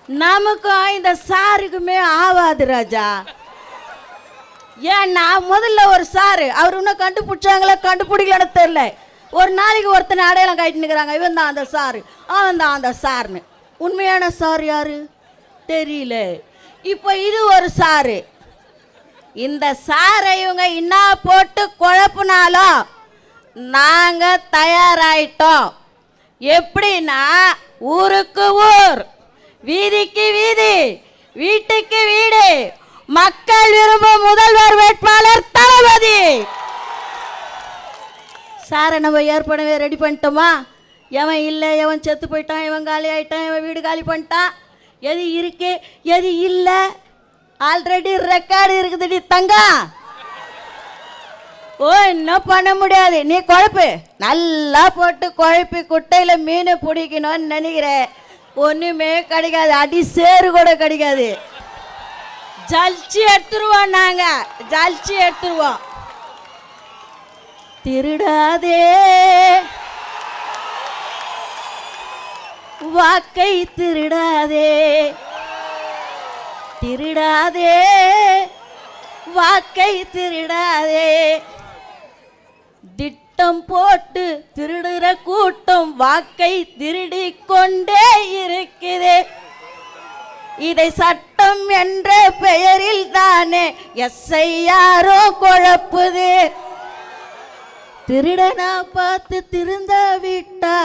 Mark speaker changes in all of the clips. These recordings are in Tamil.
Speaker 1: நமக்கும் இந்த சாருக்குமே ஆவாது ராஜா. ஏன் நான் முதல்ல ஒரு சாரு அவர் இன்னும் கண்டுபிடிச்சாங்களா கண்டுபிடிக்கலன்னு தெரியல. ஒரு நாளைக்கு ஒருத்தனை அடையாளம் காட்டிட்டு நிற்கிறாங்க, இவன் தான் அந்த சாரு, அவன் தான் அந்த சாருன்னு. உண்மையான சார் யாரு தெரியல. இப்போ இது ஒரு சாரு. இந்த சாரை இவங்க என்ன போட்டு குழப்பினாலும் நாங்கள் தயாராயிட்டோம். எப்படின்னா ஊருக்கு ஊர், வீதிக்கு வீதி, வீட்டுக்கு வீடு, மக்கள் விரும்பும் முதல்வர் வேட்பாளர் தளபதி. சாரை நம்ம ஏற்கனவே ரெடி பண்ணிட்டோமா? எவன் இல்லை, எவன் செத்து போயிட்டான், இவன் காலி ஆகிட்டான், இவன் வீடு காலி பண்ணிட்டான், எது இருக்கு எது இல்லை ஆல்ரெடி ரெக்கார்டு இருக்குதுடி தங்கம். ஓ இன்னும் பண்ண முடியாது. நீ குழப்பு நல்லா போட்டு குழப்பி குட்டையில் மீனை பிடிக்கணும்னு நினைக்கிற, ஒன்றுமே கிடைக்காது. அடி சேரு கூட கிடைக்காது. ஜலிச்சு எடுத்துருவோம், நாங்கள் ஜலிச்சு எடுத்துருவோம். திருடாதே வாக்கை, திருடாதே திருடாதே வாக்கை, திருடாதே. திட்டம் போட்டு திருடுற கூட்டம் வாக்கை திருடி கொண்டே இருக்குது. இதை சட்டம் என்ற பெயரில் தானே எஸ்ஐயாரோ குழப்புது. திருடனா பார்த்து திருந்த விட்டா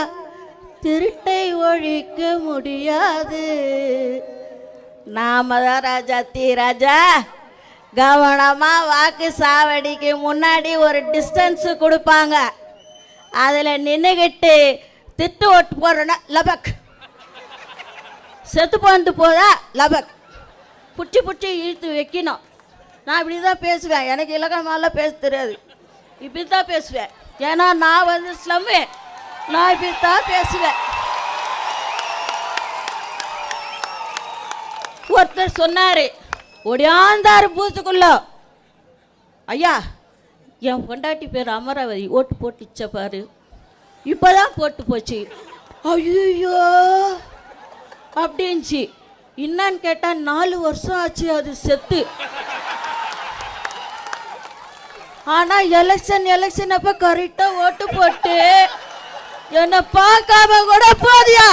Speaker 1: திருட்டை ஒழிக்க முடியாது. நாம தான் ராஜா தீ ராஜா. கவனமா வாக்கு சாவடிக்கு முன்னாடி ஒரு டிஸ்டன்ஸ் கொடுப்பாங்க. அதில் நின்றுக்கிட்டு திட்டு ஓட்டு போடுறோன்னா லபக், செத்து போந்து போதா லபக், புச்சி புச்சி இழுத்து வைக்கணும். நான் இப்படி தான் பேசுவேன். எனக்கு இலக்கணமாலாம் பேச தெரியாது, இப்படி தான் பேசுவேன். ஏன்னா நான் வந்து ஸ்லம்மு, நான் இப்படி தான் பேசுவேன். ஒருத்தர் சொன்னார், ஒடியாந்தார் பூத்துக்குள்ள, ஐயா என் பொண்டாட்டி பேர் அமராவதி, ஓட்டு போட்டுச்ச பாரு, இப்போதான் போட்டு போச்சு. ஐயோ அப்படின்ச்சு. என்னன்னு கேட்டால் 4 வருஷம் ஆச்சு அது செத்து. ஆனால் எலெக்ஷன் அப்போ கரெக்டாக ஓட்டு போட்டு என்னை பார்க்காம கூட போதியா